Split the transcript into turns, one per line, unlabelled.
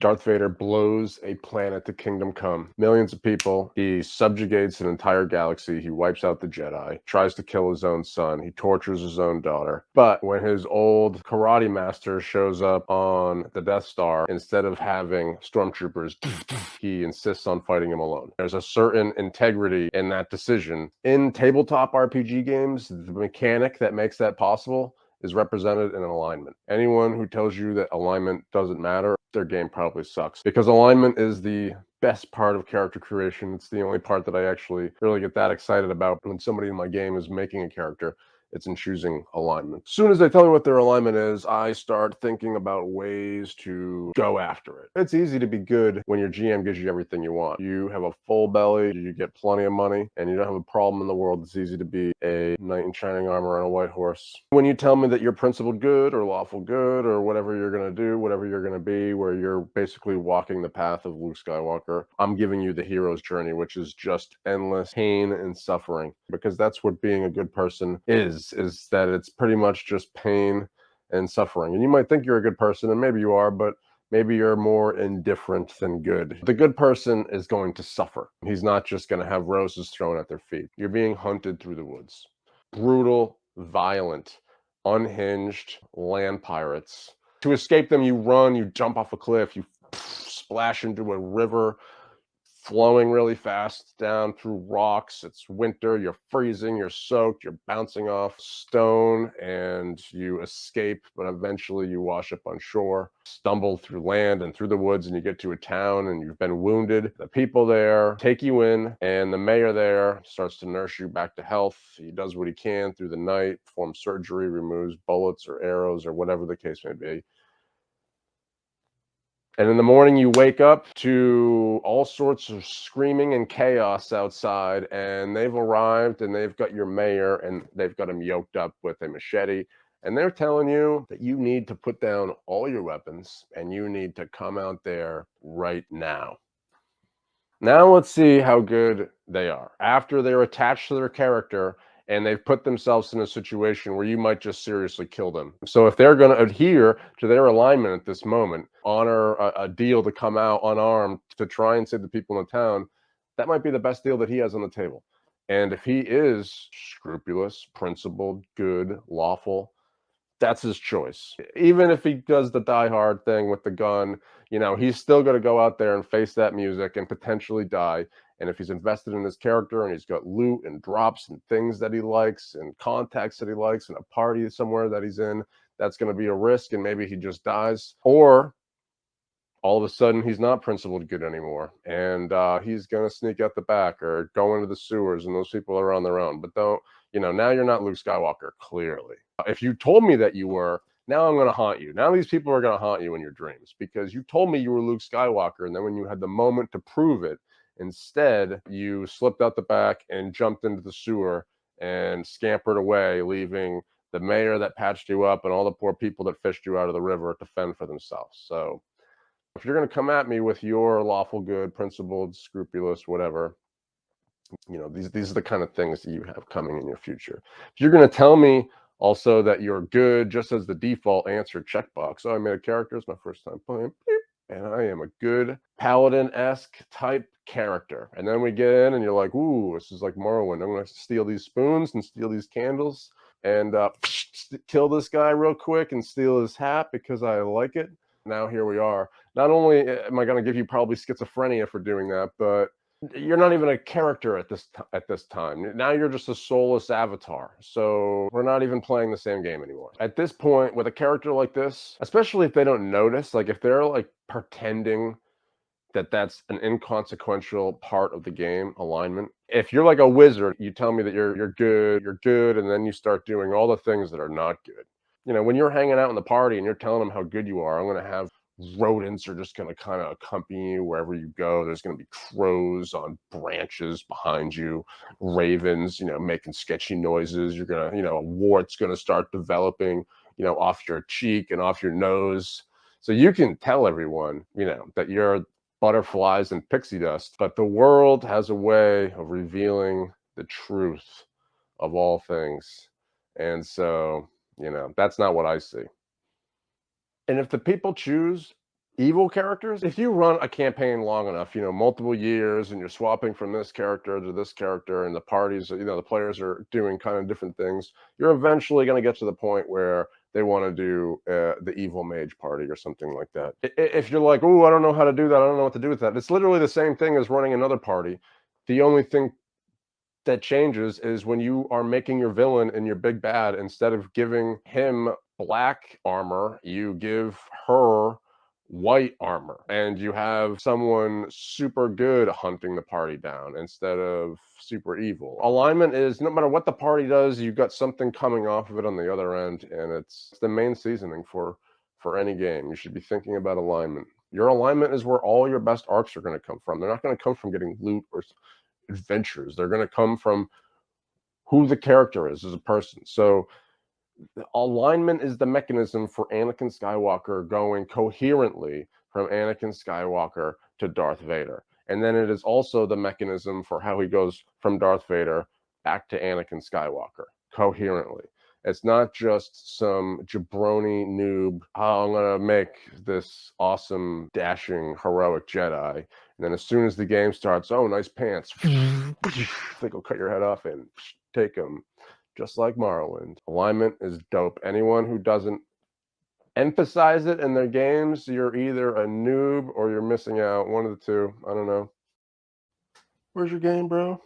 Darth Vader blows a planet to Kingdom Come. Millions of people. He subjugates an entire galaxy. He wipes out the Jedi, tries to kill his own son. He tortures his own daughter. But when his old karate master shows up on the Death Star, instead of having stormtroopers, he insists on fighting him alone. There's a certain integrity in that decision. In tabletop RPG games, the mechanic that makes that possible is represented in an alignment. Anyone who tells you that alignment doesn't matter, their game probably sucks, because alignment is the best part of character creation. It's the only part that I actually really get that excited about when somebody in my game is making a character. It's in choosing alignment. As soon as they tell me what their alignment is, I start thinking about ways to go after it. It's easy to be good when your GM gives you everything you want. You have a full belly, you get plenty of money, and you don't have a problem in the world. It's easy to be a knight in shining armor on a white horse. When you tell me that you're principled good or lawful good or whatever you're going to do, whatever you're going to be, where you're basically walking the path of Luke Skywalker, I'm giving you the hero's journey, which is just endless pain and suffering, because that's what being a good person is that it's pretty much just pain and suffering. And you might think you're a good person, and maybe you are, but maybe you're more indifferent than good. The good person is going to suffer. He's not just going to have roses thrown at their feet. You're being hunted through the woods. Brutal, violent, unhinged land pirates. To escape them, you run, you jump off a cliff, you splash into a river, flowing really fast down through rocks. It's winter, you're freezing, you're soaked, you're bouncing off stone, and you escape, but eventually you wash up on shore, stumble through land and through the woods, and you get to a town, and you've been wounded. The people there take you in, and the mayor there starts to nurse you back to health. He does what he can through the night, performs surgery, removes bullets or arrows or whatever the case may be. And in the morning, you wake up to all sorts of screaming and chaos outside, and they've arrived, and they've got your mayor, and they've got him yoked up with a machete, and they're telling you that you need to put down all your weapons, and you need to come out there right now. Now let's see how good they are. After they're attached to their character, and they've put themselves in a situation where you might just seriously kill them. So if they're going to adhere to their alignment at this moment, honor a deal to come out unarmed to try and save the people in the town, that might be the best deal that he has on the table. And if he is scrupulous, principled, good, lawful, that's his choice. Even if he does the Die Hard thing with the gun, he's still going to go out there and face that music and potentially die. And if he's invested in his character and he's got loot and drops and things that he likes and contacts that he likes and a party somewhere that he's in, that's going to be a risk, and maybe he just dies. Or all of a sudden he's not principled good anymore, and he's going to sneak out the back or go into the sewers, and those people are on their own. But don't, now you're not Luke Skywalker, clearly. If you told me that you were, now I'm going to haunt you. Now these people are going to haunt you in your dreams, because you told me you were Luke Skywalker, and then when you had the moment to prove it, instead you slipped out the back and jumped into the sewer and scampered away, leaving the mayor that patched you up and all the poor people that fished you out of the river to fend for themselves. So if you're going to come at me with your lawful good, principled, scrupulous, whatever, these are the kind of things that you have coming in your future. If you're going to tell me also that you're good just as the default answer checkbox, I made a character, it's my first time playing, and I am a good paladin-esque type character. And then we get in and you're like, ooh, this is like Morrowind. I'm going to steal these spoons and steal these candles and kill this guy real quick and steal his hat because I like it. Now here we are. Not only am I going to give you probably schizophrenia for doing that, but you're not even a character at this time. Now you're just a soulless avatar. So we're not even playing the same game anymore. At this point, with a character like this, especially if they don't notice, like if they're like pretending that that's an inconsequential part of the game, alignment. If you're like a wizard, you tell me that you're good, and then you start doing all the things that are not good. When you're hanging out in the party and you're telling them how good you are, I'm going to have rodents are just going to kind of accompany you wherever you go. There's going to be crows on branches behind you, ravens, making sketchy noises. You're going to, a wart's going to start developing, off your cheek and off your nose. So you can tell everyone, that you're butterflies and pixie dust, but the world has a way of revealing the truth of all things. And so, that's not what I see. And if the people choose Evil characters, if you run a campaign long enough, multiple years, and you're swapping from this character to this character, and the parties, the players are doing kind of different things, you're eventually going to get to the point where they want to do the evil mage party or something like that. If you're like, oh, I don't know how to do that, I don't know what to do with that, it's literally the same thing as running another party. The only thing that changes is when you are making your villain and your big bad, instead of giving him black armor, you give her white armor, and you have someone super good hunting the party down instead of super evil. Alignment is, no matter what the party does, you've got something coming off of it on the other end, and it's the main seasoning for any game. You should be thinking about alignment. Your alignment is where all your best arcs are going to come from. They're not going to come from getting loot or adventures. They're going to come from who the character is as a person. So alignment is the mechanism for Anakin Skywalker going coherently from Anakin Skywalker to Darth Vader. And then it is also the mechanism for how he goes from Darth Vader back to Anakin Skywalker coherently. It's not just some jabroni noob, oh, I'm going to make this awesome, dashing, heroic Jedi. And then as soon as the game starts, oh, nice pants. They go cut your head off and take them. Just like Morrowind. Alignment is dope. Anyone who doesn't emphasize it in their games, you're either a noob or you're missing out. One of the two. I don't know. Where's your game, bro?